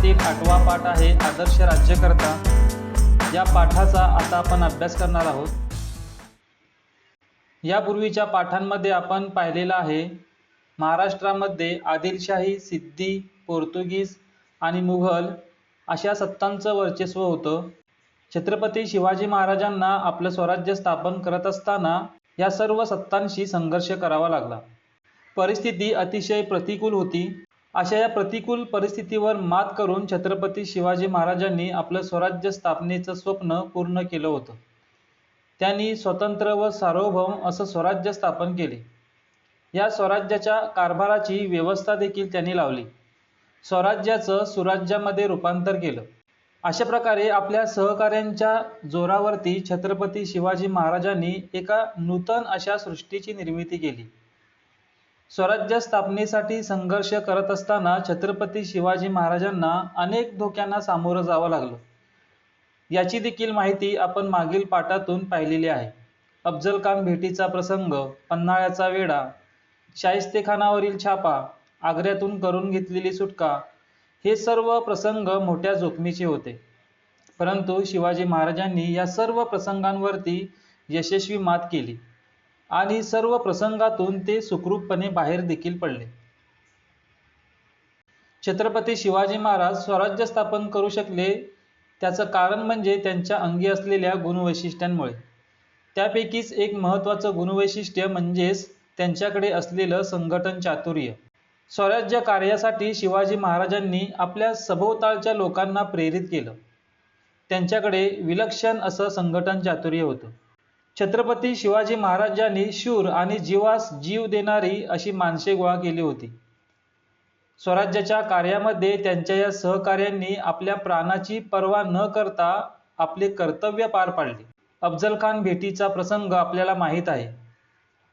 पाठातील 8वा पाठ आहे आदर्श राज्यकर्ता। या पाठाचा आता आपण अभ्यास करणार आहोत। यापूर्वीच्या पाठांमध्ये आपण पाहिलेला आहे महाराष्ट्रामध्ये आदिलशाही, सिद्धी, पोर्तुगीज आणि मुघल अशा सत्तांचं वर्चस्व होतं। छत्रपती शिवाजी महाराजांना आपलं स्वराज्य स्थापन करत असताना या सर्व सत्तांशी संघर्ष करावा लागला। परिस्थिती अतिशय प्रतिकूल होती। अशा या प्रतिकूल परिस्थितीवर मात करून छत्रपती शिवाजी महाराजांनी आपलं स्वराज्य स्थापनेचं स्वप्न पूर्ण केलं होतं। त्यांनी स्वतंत्र व सार्वभौम असं स्वराज्य स्थापन केले। या स्वराज्याच्या कारभाराची व्यवस्था देखील त्यांनी लावली। स्वराज्याचं सुराज्यामध्ये रूपांतर केलं। अशा प्रकारे आपल्या सहकाऱ्यांच्या जोरावरती छत्रपती शिवाजी महाराजांनी एका नूतन अशा सृष्टीची निर्मिती केली। स्वराज्य स्थापनेसाठी संघर्ष करत असताना छत्रपती शिवाजी महाराजांना अनेक धोक्यांना सामोरं जावं लागलं। याची देखील माहिती आपण मागील पाठातून पाहिलेली आहे। अफजल खान भेटीचा प्रसंग, पन्हाळ्याचा वेढा, शाहिस्तेखानावरील छापा, आग्र्यातून करून घेतलेली सुटका, हे सर्व प्रसंग मोठ्या जोखमीचे होते। परंतु शिवाजी महाराजांनी या सर्व प्रसंगांवरती यशस्वी मात केली आणि सर्व प्रसंगातून ते सुखरूपपणे बाहेर देखील पडले। छत्रपती शिवाजी महाराज स्वराज्य स्थापन करू शकले त्याचं कारण म्हणजे त्यांच्या अंगी असलेल्या गुणवैशिष्ट्यांमुळे। त्यापैकीच एक महत्त्वाचं गुणवैशिष्ट्य म्हणजेच त्यांच्याकडे असलेलं संघटन चातुर्य। स्वराज्य कार्यासाठी शिवाजी महाराजांनी आपल्या सभोवतालच्या लोकांना प्रेरित केलं। त्यांच्याकडे विलक्षण असं संघटन चातुर्य होतं। छत्रपती शिवाजी महाराजांनी शूर आणि जीवास जीव देणारी अशी माणसे गोळा केली होती। स्वराज्याच्या कार्यामध्ये त्यांच्या या सहकार्यांनी आपल्या प्राणाची पर्वा न करता आपले कर्तव्य पार पाडले। अफजल खान भेटीचा प्रसंग आपल्याला माहीत आहे।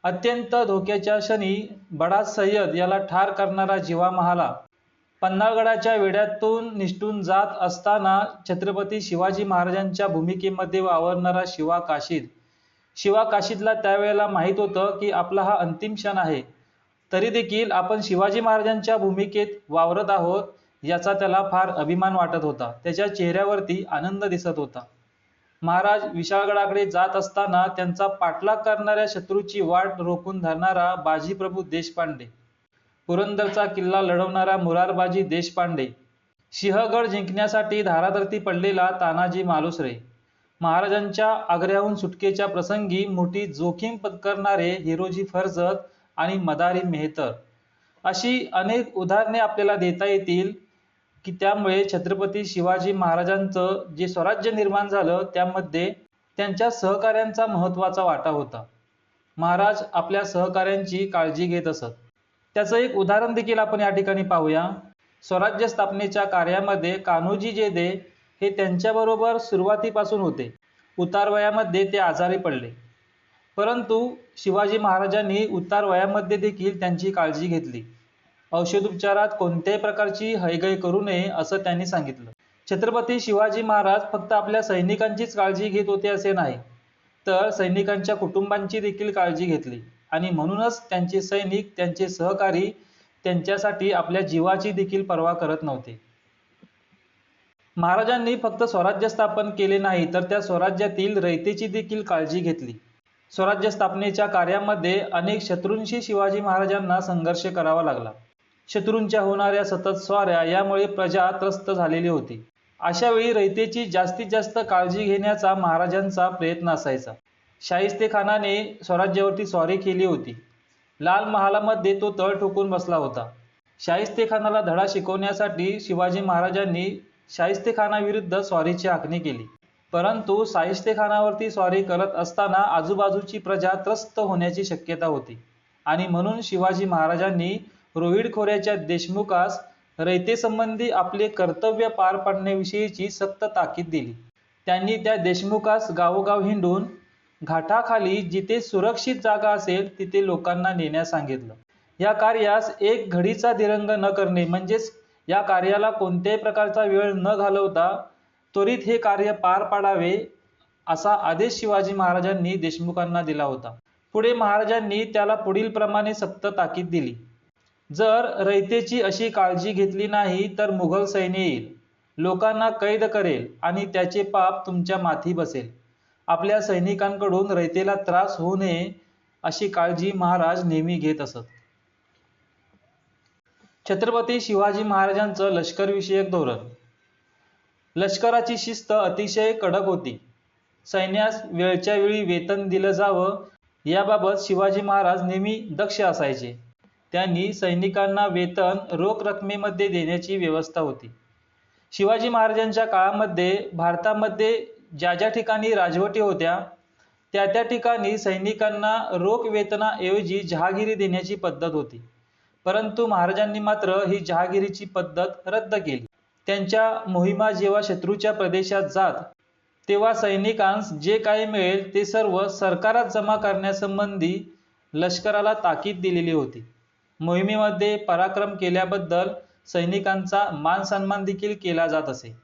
अत्यंत धोक्याच्या क्षणी बडा सय्यद याला ठार करणारा जिवा महाला पन्हाळगडाच्या वेढ्यातून निसटून जात असताना छत्रपती शिवाजी महाराजांच्या भूमिकेमध्ये वावरणारा शिवा काशीदला त्यावेळेला माहीत होतं की आपला हा अंतिम क्षण आहे, तरी देखील आपण शिवाजी महाराजांच्या भूमिकेत वावरत आहोत याचा त्याला फार अभिमान वाटत होता। त्याच्या चेहऱ्यावरती आनंद दिसत होता। महाराज विशाळगडाकडे जात असताना त्यांचा पाठलाग करणाऱ्या शत्रूची वाट रोखून धरणारा बाजीप्रभू देशपांडे, पुरंदरचा किल्ला लढवणारा मुरारबाजी देशपांडे, सिंहगड जिंकण्यासाठी धारादरती पडलेला तानाजी मालुसरे, महाराजांच्या आग्र्याहून सुटकेच्या प्रसंगी मोठी जोखीम पत्करणारे हिरोजी फर्जत आणि मदारी मेहतर, अशी अनेक उदाहरणे आपल्याला देता येतील की त्यामुळे छत्रपती शिवाजी महाराजांचं जे स्वराज्य निर्माण झालं त्यामध्ये त्यांच्या सहकाऱ्यांचा महत्त्वाचा वाटा होता। महाराज आपल्या सहकाऱ्यांची काळजी घेत असत। त्याचं एक उदाहरण देखील आपण या ठिकाणी पाहूया। स्वराज्य स्थापनेच्या कार्यामध्ये कान्होजी जेधे हे त्यांच्याबरोबर सुरुवातीपासून होते। उतार वयामध्ये ते आजारी पडले, परंतु शिवाजी महाराजांनी उतार वयामध्ये देखील त्यांची काळजी घेतली। औषधोपचारात कोणत्याही प्रकारची हयगय करू नये असं त्यांनी सांगितलं। छत्रपती शिवाजी महाराज फक्त आपल्या सैनिकांचीच काळजी घेत होते असे नाही, तर सैनिकांच्या कुटुंबांची देखील काळजी घेतली आणि म्हणूनच त्यांचे सैनिक, त्यांचे सहकारी त्यांच्यासाठी आपल्या जीवाची देखील पर्वा करत नव्हते। महाराजांनी फक्त स्वराज्य स्थापन केले नाही तर त्या स्वराज्यातील रयतेची देखील काळजी घेतली। स्वराज्य स्थापनेच्या कार्यामध्ये अनेक शत्रूंशी शिवाजी महाराजांना संघर्ष करावा लागला। शत्रूंच्या होणाऱ्या सतत स्वाऱ्या यामुळे प्रजा त्रस्त झालेली होती। अशा वेळी रयतेची जास्तीत जास्त काळजी घेण्याचा महाराजांचा प्रयत्न असायचा। शाहिस्तेखानाने स्वराज्यावरती स्वारी केली होती। लाल महालामध्ये तो तळ ठोकून बसला होता। शाहिस्तेखानाला धडा शिकवण्यासाठी शिवाजी महाराजांनी शाहिस्तेखानाविरुद्ध स्वारीची आखणी केली, परंतु शाहिस्तेखानावरती स्वारी करत असताना आजूबाजूची प्रजा त्रस्त होण्याची शक्यता होती आणि म्हणून शिवाजी महाराजांनी रोहिड खोऱ्याच्या देशमुखास रयतेसंबंधी आपले कर्तव्य पार पाडण्याविषयीची सक्त ताकीद दिली। त्यांनी त्या देशमुखास गावोगाव हिंडून घाटाखाली जिथे सुरक्षित जागा असेल तिथे लोकांना नेण्यास सांगितलं। या कार्यास एक घडीचा दिरंग न करणे म्हणजेच या कार्याला कोणत्याही प्रकारचा वेळ न घालवता त्वरित हे कार्य पार पाडावे असा आदेश शिवाजी महाराजांनी देशमुखांना दिला होता। पुढे महाराजांनी त्याला पुढील प्रमाणे सक्त ताकीद दिली। जर रयतेची अशी काळजी घेतली नाही तर मुघल सैन्य येईल लोकांना कैद करेल आणि त्याचे पाप तुमच्या माथी बसेल. आपल्या सैनिकांकडून रयतेला त्रास होऊ नये अशी काळजी महाराज नेहमी घेत असत. छत्रपती शिवाजी महाराजांचं लष्करविषयक धोरण. लष्कराची शिस्त अतिशय कडक होती. सैन्यास वेळच्या वेळी वेतन दिलं जावं याबाबत शिवाजी महाराज नेहमी दक्ष असायचे. त्यांनी सैनिकांना वेतन रोख रकमेमध्ये देण्याची व्यवस्था होती. शिवाजी महाराजांच्या काळामध्ये भारतामध्ये ज्या ज्या ठिकाणी राजवटी होत्या त्या त्या ठिकाणी सैनिकांना रोख वेतनाऐवजी जहागिरी देण्याची पद्धत होती. परंतु महाराजांनी मात्र ही जहागिरीची पद्धत रद्द केली. त्यांच्या मोहिमा जेव्हा शत्रूच्या प्रदेशात जात तेव्हा सैनिकांस जे काही मिळेल ते सर्व सरकारात जमा करण्यासंबंधी लष्कराला ताकीद दिलेली होती. मोहिमेमध्ये पराक्रम केल्याबद्दल सैनिकांचा मान सन्मान देखील केला जात असे.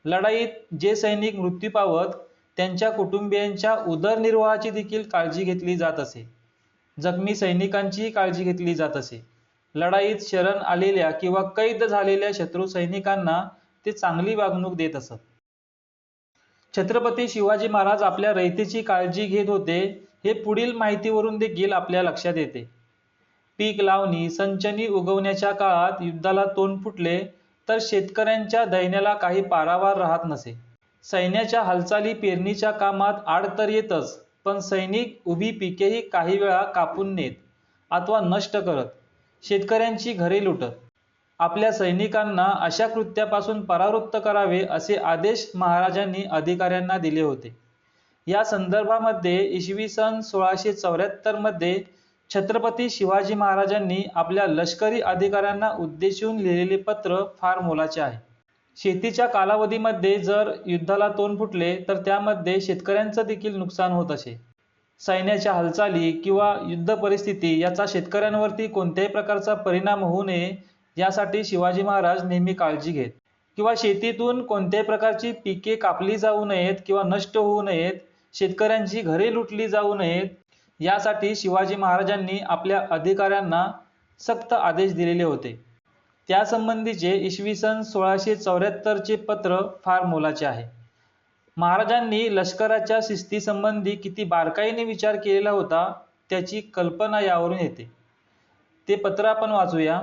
लढाईत जे सैनिक मृत्यू पावत त्यांच्या कुटुंबियांच्या उदरनिर्वाहाची देखील काळजी घेतली जात असे. जखमी सैनिकांचीही काळजी घेतली जात असे. लढाईत शरण आलेल्या किंवा कैद झालेल्या शत्रू सैनिकांना ते चांगली वागणूक देत असत. छत्रपती शिवाजी महाराज आपल्या रयतेची काळजी घेत होते हे पुढील माहितीवरून देखील आपल्या लक्षात येते. पीक लावणी संचनी उगवण्याच्या काळात युद्धाला तोंड फुटले तर शेतकऱ्यांच्या दैन्याला काही पारावार राहत नसे. सैन्याच्या हालचाली पेरणीच्या कामात आड तर येतच, पण सैनिक उभी पिकेही काही वेळा कापून नेत अथवा नष्ट करत शेतकऱ्यांची घरे लुटत. आपल्या सैनिकांना अशा कृत्यापासून परावृत्त करावे असे आदेश महाराजांनी अधिकाऱ्यांना दिले होते. या संदर्भामध्ये इसवी सन 1674 मध्ये छत्रपती शिवाजी महाराजांनी आपल्या लष्करी अधिकाऱ्यांना उद्देशून लिहिलेले पत्र फार मोलाचे आहे. शेतीच्या कालावधीमध्ये जर युद्धाला तोंड फुटले तर त्यामध्ये शेतकऱ्यांचं देखील नुकसान होत असे. सैन्याच्या हालचाली किंवा युद्ध परिस्थिती याचा शेतकऱ्यांवरती कोणत्याही प्रकारचा परिणाम होऊ नये यासाठी शिवाजी महाराज नेहमी काळजी घेत. किंवा शेतीतून कोणत्याही प्रकारची पिके कापली जाऊ नयेत किंवा नष्ट होऊ नयेत, शेतकऱ्यांची घरे लुटली जाऊ नयेत यासाठी शिवाजी महाराजांनी आपल्या अधिकाऱ्यांना सक्त आदेश दिलेले होते. त्यासंबंधीचे इसवी सन 1674 चे पत्र फार मोलाचे आहे. महाराजांनी लष्कराच्या शिस्तीसंबंधी किती बारकाईने विचार केलेला होता त्याची कल्पना यावरून येते. ते पत्र आपण वाचूया.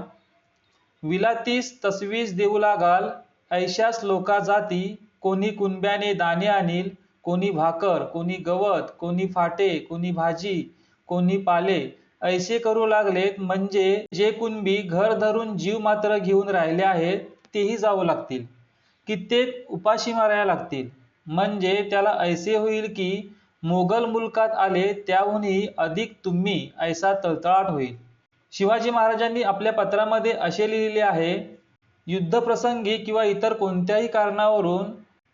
विलातीस तसवीस देऊ लागाल ऐशास लोका जाती, कोणी कुंब्याने दाणे आणील, कोणी भाकर, कोणी गवत, कोणी फाटे, कोणी भाजी, कोणी पाले ऐसे करू लागलेत, म्हणजे जे कुणबी घर धरून जीव मात्र घेऊन राहिले आहेत तेही जाऊ लागतील. कित्येक उपाशी मारायला लागतील, म्हणजे त्याला ऐसे होईल की मोगल मुलकात आले त्याहूनही अधिक तुम्ही ऐसा तळतळाट होईल. शिवाजी महाराजांनी आपल्या पत्रामध्ये असे लिहिलेले आहे, युद्धप्रसंगी किंवा इतर कोणत्याही कारणावरून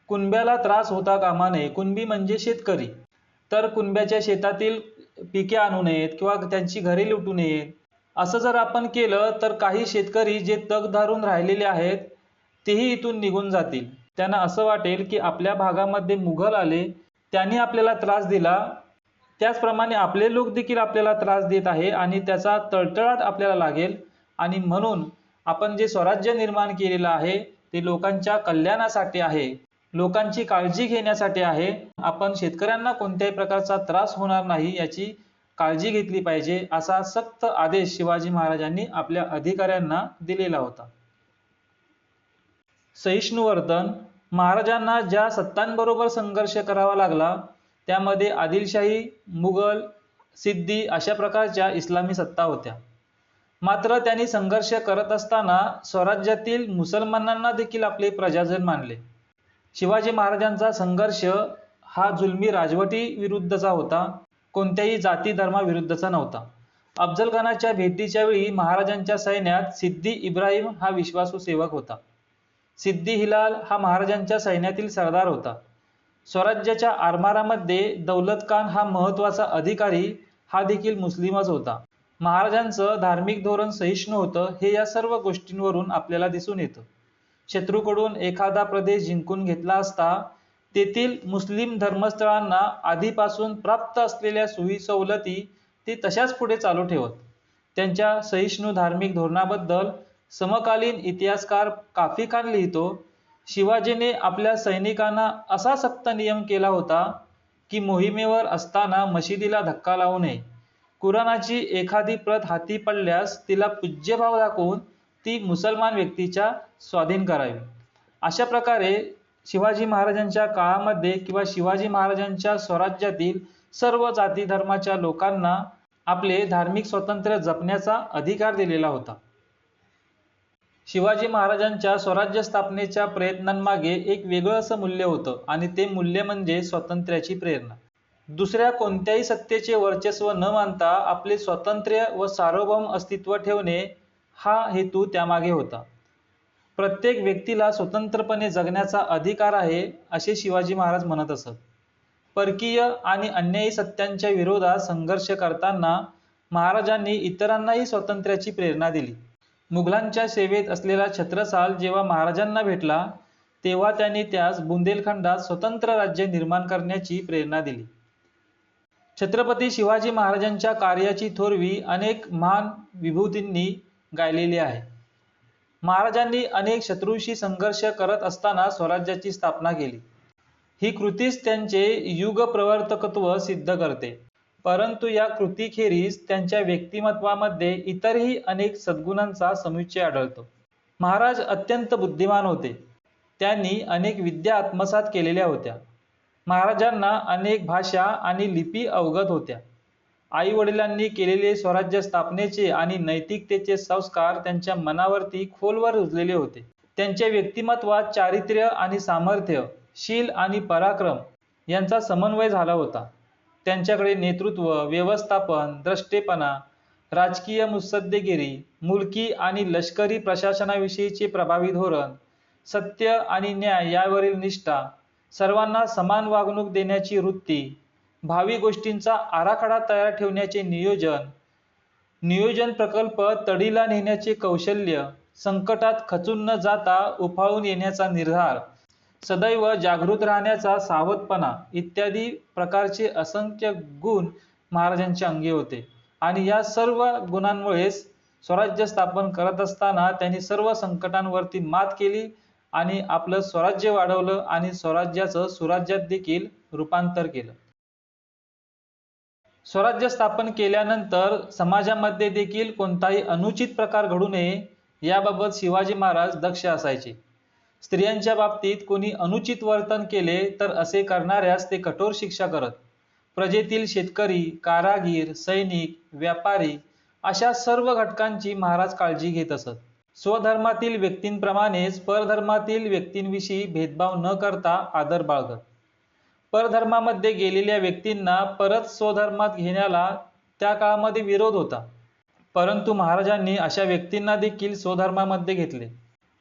कुणब्याला त्रास होता कामा नये. कुणबी म्हणजे शेतकरी. तर कुणब्याच्या शेतातील पिके आणू नयेत किंवा त्यांची घरे लुटू नयेत. असं जर आपण केलं तर काही शेतकरी जे तग धरून राहिलेले आहेत तेही इथून निघून जातील. त्यांना असं वाटेल की आपल्या भागामध्ये मुघल आले, त्यांनी आपल्याला त्रास दिला, त्याचप्रमाणे आपले लोक देखील आपल्याला त्रास देत आहे आणि त्याचा तळतळाट आपल्याला लागेल. आणि म्हणून आपण जे स्वराज्य निर्माण केलेलं आहे ते लोकांच्या कल्याणासाठी आहे, लोकांची काळजी घेण्यासाठी आहे. आपण शेतकऱ्यांना कोणत्याही प्रकारचा त्रास होणार नाही याची काळजी घेतली पाहिजे, असा सक्त आदेश शिवाजी महाराजांनी आपल्या अधिकाऱ्यांना दिलेला होता. सहिष्णु वर्तन. महाराजांना ज्या सत्तांबरोबर संघर्ष करावा लागला त्यामध्ये आदिलशाही, मुघल, सिद्धी अशा प्रकारच्या इस्लामी सत्ता होत्या. मात्र त्यांनी संघर्ष करत असताना स्वराज्यातील मुसलमानांना देखील आपले प्रजाजन मानले. शिवाजी महाराजांचा संघर्ष हा जुलमी राजवटी विरुद्धचा होता, कोणत्याही जाती धर्माविरुद्धचा नव्हता. अफजल खानाच्या भेटीच्या वेळी महाराजांच्या सैन्यात सिद्दी इब्राहिम हा विश्वासू सेवक होता. सिद्दी हिलाल हा महाराजांच्या सैन्यातील सरदार होता. स्वराज्याच्या आरमारामध्ये दौलत खान हा महत्वाचा अधिकारी हा देखील मुस्लिमच होता. महाराजांचं धार्मिक धोरण सहिष्णु होतं हे या सर्व गोष्टींवरून आपल्याला दिसून येतं. शत्रूकडून एखादा प्रदेश जिंकून घेतला असता तेथील मुस्लिम धर्मस्थळांना आधीपासून प्राप्त असलेल्या सोयी सवलती ते तशाच पुढे चालू ठेवत. त्यांच्या सहिष्णु धार्मिक धोरणाबद्दल समकालीन इतिहासकार काफी खान लिहितो, शिवाजीने आपल्या सैनिकांना असा सक्त नियम केला होता की मोहिमेवर असताना मशिदीला धक्का लावू नये. कुराणाची एखादी प्रत हाती पडल्यास तिला पूज्यभाव दाखवून ती मुसलमान व्यक्तीच्या स्वाधीन करावी. अशा प्रकारे शिवाजी महाराजांच्या काळामध्ये किंवा शिवाजी महाराजांच्या स्वराज्यातील सर्व जाती धर्माच्या लोकांना आपले धार्मिक स्वातंत्र्य जपण्याचा अधिकार दिलेला होता. शिवाजी महाराजांच्या स्वराज्य स्थापनेच्या प्रयत्नांमागे एक वेगळं असं मूल्य होतं आणि ते मूल्य म्हणजे स्वातंत्र्याची प्रेरणा. दुसऱ्या कोणत्याही सत्तेचे वर्चस्व न मानता आपले स्वातंत्र्य व सार्वभौम अस्तित्व ठेवणे हा हेतू त्यामागे होता. प्रत्येक व्यक्तीला स्वतंत्रपणे जगण्याचा अधिकार आहे असे शिवाजी महाराज म्हणत असत. परकीय आणि अन्यायी सत्यांच्या विरोधात संघर्ष करताना महाराजांनी इतरांनाही स्वातंत्र्याची प्रेरणा दिली. मुघलांच्या सेवेत असलेला छत्रसाल जेव्हा महाराजांना भेटला तेव्हा त्यांनी त्यास बुंदेलखंडात स्वतंत्र राज्य निर्माण करण्याची प्रेरणा दिली. छत्रपती शिवाजी महाराजांच्या कार्याची थोरवी अनेक महान विभूतींनी गायलेली आहे. महाराजांनी अनेक शत्रूंशी संघर्ष करत असताना स्वराज्याची स्थापना केली. ही कृतीच त्यांचे युगप्रवर्तकत्व सिद्ध करते. परंतु या कृतीखेरीज त्यांच्या व्यक्तिमत्वामध्ये इतरही अनेक सद्गुणांचा समुच्चय आढळतो. महाराज अत्यंत बुद्धिमान होते. त्यांनी अनेक विद्या आत्मसात केलेल्या होत्या. महाराजांना अनेक भाषा आणि लिपी अवगत होत्या. आई वडिलांनी केलेले स्वराज्य स्थापनेचे आणि नैतिकतेचे संस्कार त्यांच्या मनावरती खोलवर रुजलेले होते. त्यांच्या व्यक्तिमत्वात चारित्र्य आणि सामर्थ्य, शील आणि पराक्रम यांचा समन्वय झाला होता. त्यांच्याकडे नेतृत्व, व्यवस्थापन, द्रष्टेपणा, राजकीय मुत्सद्देगिरी, मुलकी आणि लष्करी प्रशासनाविषयीचे प्रभावी धोरण, सत्य आणि न्याय यावरील निष्ठा, सर्वांना समान वागणूक देण्याची वृत्ती, भावी गोष्टींचा आराखडा तयार ठेवण्याचे नियोजन प्रकल्प तडीला नेण्याचे कौशल्य, संकटात खचून न जाता उफाळून येण्याचा निर्धार, सदैव जागृत राहण्याचा सावधपणा इत्यादी प्रकारचे असंख्य गुण महाराजांच्या अंगी होते. आणि या सर्व गुणांमुळेच स्वराज्य स्थापन करत असताना त्यांनी सर्व संकटांवरती मात केली आणि आपलं स्वराज्य वाढवलं आणि स्वराज्याचं सुराज्यात देखील रूपांतर केलं. स्वराज्य स्थापन केल्यानंतर समाजामध्ये देखील कोणताही अनुचित प्रकार घडू नये याबाबत शिवाजी महाराज दक्ष असायचे. स्त्रियांच्या बाबतीत कोणी अनुचित वर्तन केले तर असे करणाऱ्यास ते कठोर शिक्षा करत. प्रजेतील शेतकरी, कारागीर, सैनिक, व्यापारी अशा सर्व घटकांची महाराज काळजी घेत असत. स्वधर्मातील व्यक्तींप्रमाणेच परधर्मातील व्यक्तींविषयी भेदभाव न करता आदर बाळगत. परधर्मामध्ये गेलेल्या व्यक्तींना परत स्वधर्मात घेण्याला त्या काळामध्ये विरोध होता, परंतु महाराजांनी अशा व्यक्तींना देखील स्वधर्मामध्ये घेतले.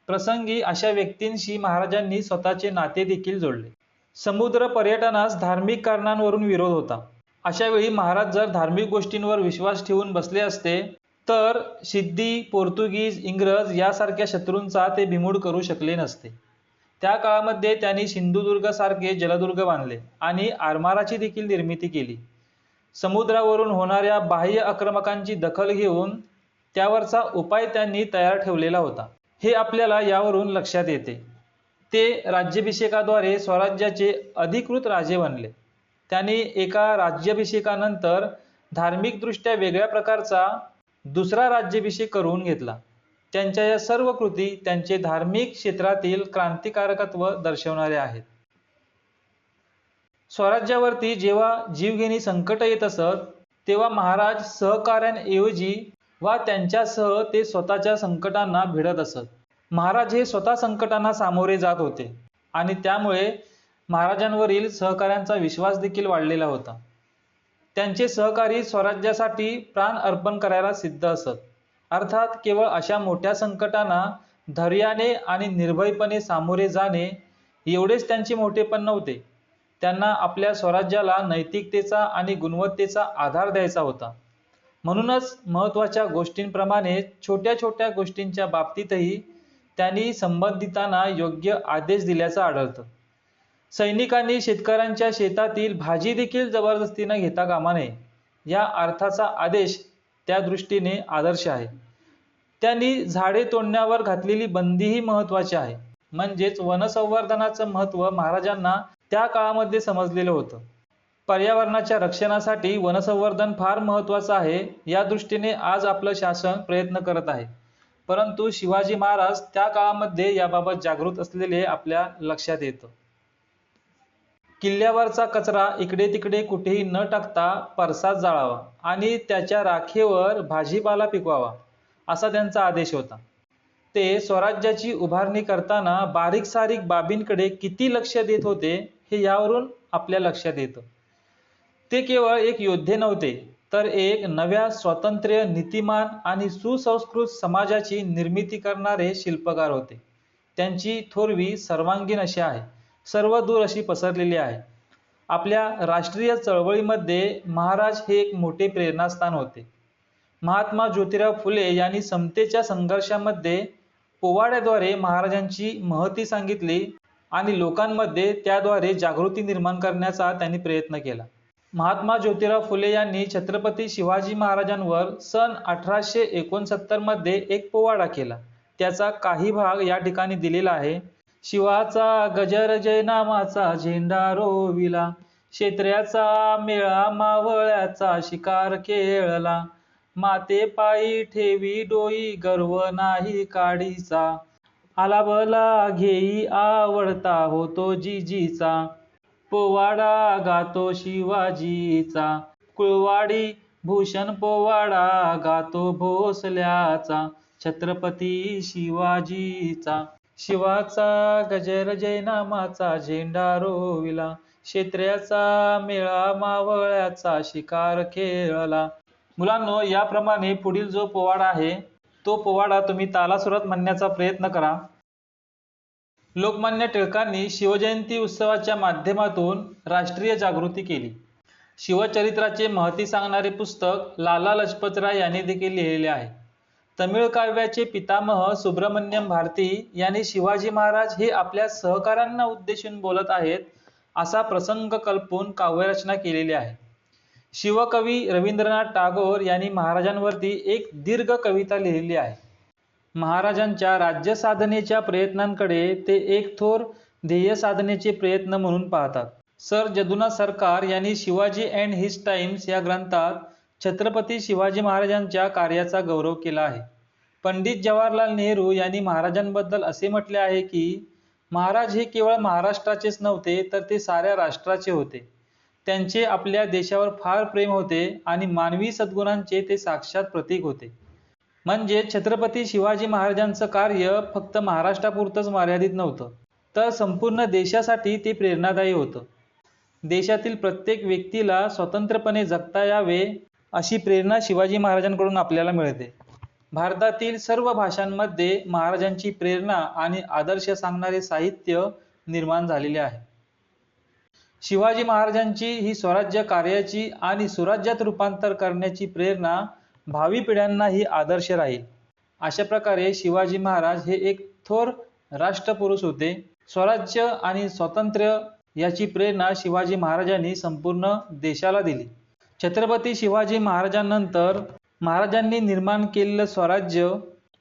प्रसंगी अशा व्यक्तींशी महाराजांनी स्वतःचे नाते देखील जोडले. समुद्र पर्यटनास धार्मिक कारणांवरून विरोध होता. अशा वेळी महाराज जर धार्मिक गोष्टींवर विश्वास ठेवून बसले असते तर सिद्धी, पोर्तुगीज, इंग्रज यासारख्या शत्रूंचा ते बिमूड करू शकले नसते. त्या काळामध्ये त्यांनी सिंधुदुर्ग सारखे जलदुर्ग बांधले आणि आरमाराची देखील निर्मिती केली. समुद्रावरून होणाऱ्या बाह्य आक्रमकांची दखल घेऊन त्यावरचा उपाय त्यांनी तयार ठेवलेला होता. हे आपल्याला यावरून लक्षात येते. ते राज्याभिषेकाद्वारे स्वराज्याचे अधिकृत राजे बनले. त्यांनी एका राज्याभिषेकानंतर धार्मिकदृष्ट्या वेगळ्या प्रकारचा दुसरा राज्याभिषेक करून घेतला. त्यांच्या या सर्व कृती त्यांचे धार्मिक क्षेत्रातील क्रांतिकारकत्व दर्शवणारे आहेत. स्वराज्यावरती जेव्हा जीवघेणी संकट येत असत तेव्हा महाराज सहकाऱ्यांऐवजी वा त्यांच्यासह ते स्वतःच्या संकटांना भिडत असत. महाराज हे स्वतः संकटांना सामोरे जात होते आणि त्यामुळे महाराजांवरील सहकाऱ्यांचा विश्वास देखील वाढलेला होता. त्यांचे सहकारी स्वराज्यासाठी प्राण अर्पण करायला सिद्ध असत. अर्थात केवळ अशा मोठ्या संकटांना धैर्याने आणि निर्भयपणे सामोरे जाणे एवढेच त्यांचे मोठेपण नव्हते. त्यांना आपल्या स्वराज्याला नैतिकतेचा आणि गुणवत्तेचा आधार द्यायचा होता. म्हणूनच महत्त्वाच्या गोष्टींप्रमाणे छोट्या छोट्या गोष्टींच्या बाबतीतही त्यांनी संबंधितांना योग्य आदेश दिल्याचं आढळतं. सैनिकांनी शेतकऱ्यांच्या शेतातील भाजी देखील जबरदस्तीने घेता कामा नये या अर्थाचा आदेश त्या दृष्टीने आदर्श आहे. त्यांनी झाडे तोडण्यावर घातलेली बंदीही महत्त्वाची आहे. म्हणजेच वनसंवर्धनाचं महत्त्व महाराजांना त्या काळामध्ये समजलेलं होतं. पर्यावरणाच्या रक्षणासाठी वनसंवर्धन फार महत्त्वाचं आहे, या दृष्टीने आज आपलं शासन प्रयत्न करत आहे. परंतु शिवाजी महाराज त्या काळामध्ये याबाबत जागृत असलेले आपल्या लक्षात येतं. किल्ल्यावरचा कचरा इकडे तिकडे कुठेही न टाकता परसात जाळावा आणि त्याच्या राखेवर भाजीपाला पिकवावा, असा त्यांचा आदेश होता. ते स्वराज्याची उभारणी करताना बारीक सारीक बाबींकडे किती लक्ष देत होते हे यावरून आपल्या लक्षात येतं. ते केवळ एक योद्धे नव्हते, तर एक नव्या स्वातंत्र्य, नीतिमान आणि सुसंस्कृत समाजाची निर्मिती करणारे शिल्पकार होते. त्यांची थोरवी सर्वांगीण अशी आहे, सर्व दूर अशी पसरलेली आहे. आपल्या राष्ट्रीय चळवळीमध्ये महाराज हे एक मोठे प्रेरणास्थान होते. महात्मा ज्योतिराव फुले यांनी समतेच्या संघर्षामध्ये पोवाड्याद्वारे महाराजांची महती सांगितली आणि लोकांमध्ये त्याद्वारे जागृती निर्माण करण्याचा त्यांनी प्रयत्न केला. महात्मा ज्योतिराव फुले यांनी छत्रपती शिवाजी महाराजांवर सन 1869 मध्ये एक पोवाडा केला. त्याचा काही भाग या ठिकाणी दिलेला आहे. शिवाचा गजर जय नामाचा झेंडा रोविला, क्षेत्र्याचा मेळा मावळ्याचा शिकार खेळला, माते पायी ठेवी डोई गर्व नाही काडीचा, आला भला घेई आवडता होतो जिजीचा, पोवाडा गातो शिवाजीचा, कुळवाडी भूषण पोवाडा गातो भोसल्याचा, छत्रपती शिवाजीचा. शिवाचा गजर जय नामाचा झेंडा रोविला, क्षेत्र्याचा मेळा मावळ्याचा शिकार खेळला. मुलांनो, याप्रमाणे पुढील जो पोवाडा आहे तो पोवाडा तुम्ही तालासुरात म्हणण्याचा प्रयत्न करा. लोकमान्य टिळकांनी शिवजयंती उत्सवाच्या माध्यमातून राष्ट्रीय जागृती केली. शिवचरित्राचे महती सांगणारे पुस्तक लाला लजपतराय यांनी देखील लिहिलेले आहे. तमिळ काव्याचे पितामह सुब्रमण्यम भारती यांनी शिवाजी महाराज हे आपल्या सहकाऱ्यांना उद्देशून बोलत आहेत असा प्रसंग कल्पून काव्यरचना केलेली आहे. शिवकवी रवींद्रनाथ टागोर यांनी महाराजांवरती एक दीर्घ कविता लिहिलेली आहे. महाराजांच्या राज्य साधनेच्या प्रयत्नांकडे ते एक थोर ध्येय साधनेचे प्रयत्न म्हणून पाहतात. सर जदुनाथ सरकार यांनी शिवाजी अँड हिज टाइम्स या ग्रंथात छत्रपती शिवाजी महाराजांच्या कार्याचा गौरव केला आहे. पंडित जवाहरलाल नेहरू यांनी महाराजांबद्दल असे म्हटले आहे की महाराज हे केवळ महाराष्ट्राचेच नव्हते, तर ते साऱ्या राष्ट्राचे होते. त्यांचे आपल्या देशावर फार प्रेम होते आणि मानवी सद्गुणांचे ते साक्षात प्रतीक होते. म्हणजे छत्रपती शिवाजी महाराजांचं कार्य फक्त महाराष्ट्रापुरतंच मर्यादित नव्हतं, तर संपूर्ण देशासाठी ते प्रेरणादायी होतं. देशातील प्रत्येक व्यक्तीला स्वतंत्रपणे जगता यावे अशी प्रेरणा शिवाजी महाराजांकडून आपल्याला मिळते. भारतातील सर्व भाषांमध्ये महाराजांची प्रेरणा आणि आदर्श सांगणारे साहित्य निर्माण झालेले आहे. शिवाजी महाराजांची ही स्वराज्य कार्याची आणि सुराज्यात रूपांतर करण्याची प्रेरणा भावी पिढ्यांनाही आदर्श राहील. अशा प्रकारे शिवाजी महाराज हे एक थोर राष्ट्रपुरुष होते. स्वराज्य आणि स्वातंत्र्य याची प्रेरणा शिवाजी महाराजांनी संपूर्ण देशाला दिली. छत्रपती शिवाजी महाराजांनंतर महाराजांनी निर्माण केलेलं स्वराज्य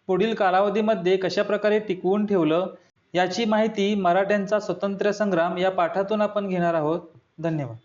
पुढील कालावधीमध्ये कशा प्रकारे टिकवून ठेवलं याची माहिती मराठ्यांचा स्वतंत्र संग्राम या पाठातून आपण घेणार आहोत. धन्यवाद.